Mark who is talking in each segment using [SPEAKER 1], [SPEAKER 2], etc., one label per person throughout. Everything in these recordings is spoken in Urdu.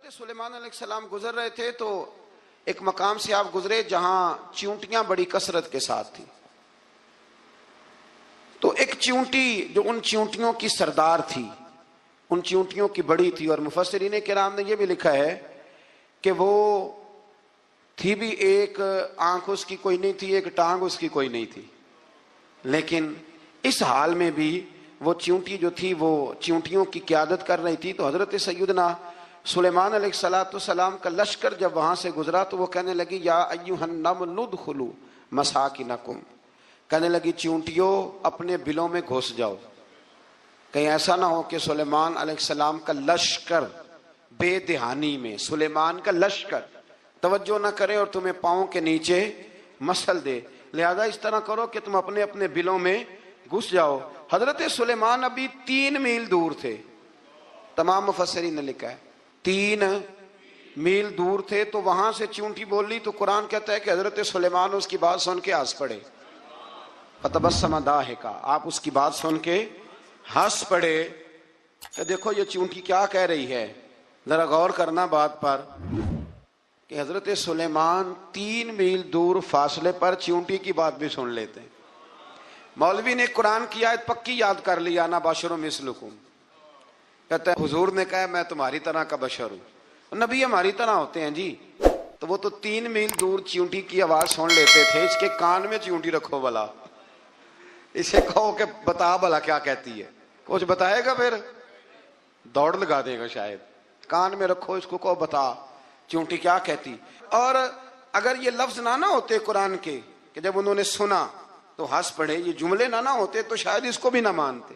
[SPEAKER 1] حضرت سلیمان علیہ السلام گزر رہے تھے تو ایک مقام سے آپ گزرے جہاں چیونٹیاں بڑی کثرت کے ساتھ تھی. تو ایک چیونٹی جو ان چیونٹیوں کی سردار تھی، ان چیونٹیوں کی بڑی تھی، اور مفسرین کرام نے یہ بھی لکھا ہے کہ وہ تھی بھی ایک آنکھ اس کی کوئی نہیں تھی، ایک ٹانگ اس کی کوئی نہیں تھی، لیکن اس حال میں بھی وہ چیونٹی جو تھی وہ چیونٹیوں کی قیادت کر رہی تھی. تو حضرت سیدنا سلیمان علیہ السلام کا لشکر جب وہاں سے گزرا تو وہ کہنے لگی یا ایھا النمل ادخلوا مساکنکم، کہنے لگی چیونٹیوں اپنے بلوں میں گھس جاؤ، کہیں ایسا نہ ہو کہ سلیمان علیہ السلام کا لشکر بے دہانی میں سلیمان کا لشکر توجہ نہ کرے اور تمہیں پاؤں کے نیچے مسل دے، لہذا اس طرح کرو کہ تم اپنے اپنے بلوں میں گھس جاؤ. حضرت سلیمان ابھی 3 میل دور تھے، تمام مفسرین نے لکھا ہے 3 میل دور تھے. تو وہاں سے چیونٹی بول لی تو قرآن کہتا ہے کہ حضرت سلیمان اس کی بات سن کے ہنس پڑے، فتبسم ضاحکا، آپ اس کی بات سن کے ہنس پڑے کہ دیکھو یہ چیونٹی کیا کہہ رہی ہے. ذرا غور کرنا بات پر کہ حضرت سلیمان 3 میل دور فاصلے پر چیونٹی کی بات بھی سن لیتے ہیں. مولوی نے قرآن کی آیت پکی یاد کر لی، انا بشر مثلکم، کہتا ہے حضور نے کہا میں تمہاری طرح کا بشر ہوں، نبی ہماری طرح ہوتے ہیں جی. تو وہ تو 3 میل دور چیونٹی کی آواز سن لیتے تھے، اس کے کان میں چیونٹی رکھو بلا، اسے کہو کہ بتا بلا کیا کہتی ہے، کچھ بتائے گا پھر دوڑ لگا دے گا شاید. کان میں رکھو اس کو، کہو بتا چیونٹی کیا کہتی. اور اگر یہ لفظ نہ ہوتے قرآن کے کہ جب انہوں نے سنا تو ہنس پڑے، یہ جملے نہ ہوتے تو شاید اس کو بھی نہ مانتے.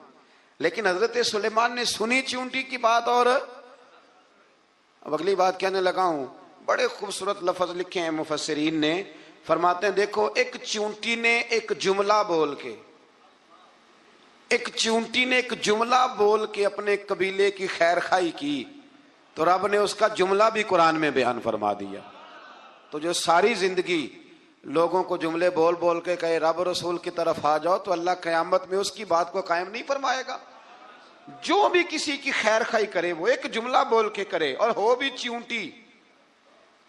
[SPEAKER 1] لیکن حضرت سلیمان نے سنی چیونٹی کی بات. اور اب اگلی بات کہنے لگا ہوں، بڑے خوبصورت لفظ لکھے ہیں مفسرین نے، فرماتے ہیں دیکھو ایک چیونٹی نے ایک جملہ بول کے، ایک چیونٹی نے ایک جملہ بول کے اپنے قبیلے کی خیر خواہی کی تو رب نے اس کا جملہ بھی قرآن میں بیان فرما دیا. تو جو ساری زندگی لوگوں کو جملے بول بول کے کہے رب رسول کی طرف آ جاؤ تو اللہ قیامت میں اس کی بات کو قائم نہیں فرمائے گا. جو بھی کسی کی خیر خواہی کرے وہ ایک جملہ بول کے کرے اور ہو بھی چیونٹی،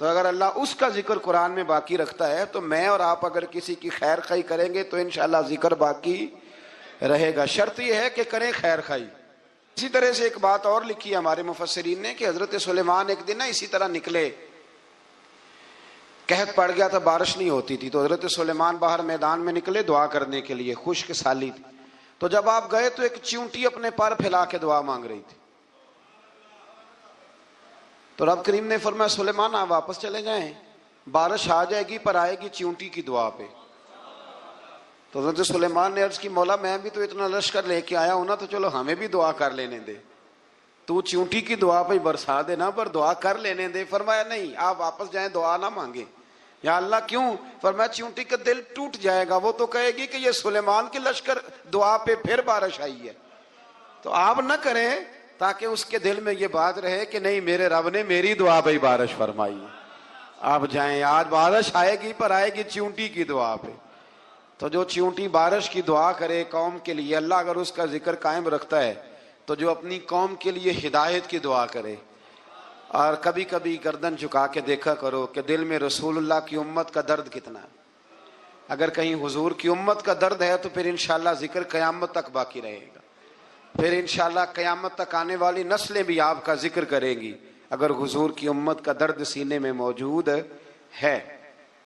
[SPEAKER 1] تو اگر اللہ اس کا ذکر قرآن میں باقی رکھتا ہے تو میں اور آپ اگر کسی کی خیر خواہی کریں گے تو انشاءاللہ ذکر باقی رہے گا. شرط یہ ہے کہ کریں خیر خواہی. اسی طرح سے ایک بات اور لکھی ہے ہمارے مفسرین نے کہ حضرت سلیمان ایک دن اسی طرح نکلے، قحط پڑ گیا تھا، بارش نہیں ہوتی تھی، تو حضرت سلیمان باہر میدان میں نکلے دعا کرنے کے لیے، خشک سالی تھی. تو جب آپ گئے تو ایک چیونٹی اپنے پر پھیلا کے دعا مانگ رہی تھی. تو رب کریم نے فرمایا سلیمان آپ واپس چلے جائیں، بارش آ جائے گی پر آئے گی چیونٹی کی دعا پہ. تو حضرت سلیمان نے عرض کی مولا میں بھی تو اتنا لشکر لے کے آیا ہوں نا، تو چلو ہمیں بھی دعا کر لینے دے، تو چیونٹی کی دعا پہ برسا دے نا، پر دعا کر لینے دے. فرمایا نہیں آپ واپس جائیں، دعا نہ مانگیں. یا اللہ کیوں؟ فرمایا چیونٹی کا دل ٹوٹ جائے گا، وہ تو کہے گی کہ یہ سلیمان کے لشکر دعا پہ پھر بارش آئی ہے. تو آپ نہ کریں تاکہ اس کے دل میں یہ بات رہے کہ نہیں میرے رب نے میری دعا پہ بارش فرمائی. آپ جائیں، آج بارش آئے گی پر آئے گی چیونٹی کی دعا پہ. تو جو چیونٹی بارش کی دعا کرے قوم کے لیے، اللہ اگر اس کا ذکر قائم رکھتا ہے تو جو اپنی قوم کے لیے ہدایت کی دعا کرے. اور کبھی کبھی گردن جھکا کے دیکھا کرو کہ دل میں رسول اللہ کی امت کا درد کتنا ہے. اگر کہیں حضور کی امت کا درد ہے تو پھر انشاءاللہ ذکر قیامت تک باقی رہے گا، پھر انشاءاللہ قیامت تک آنے والی نسلیں بھی آپ کا ذکر کریں گی اگر حضور کی امت کا درد سینے میں موجود ہے.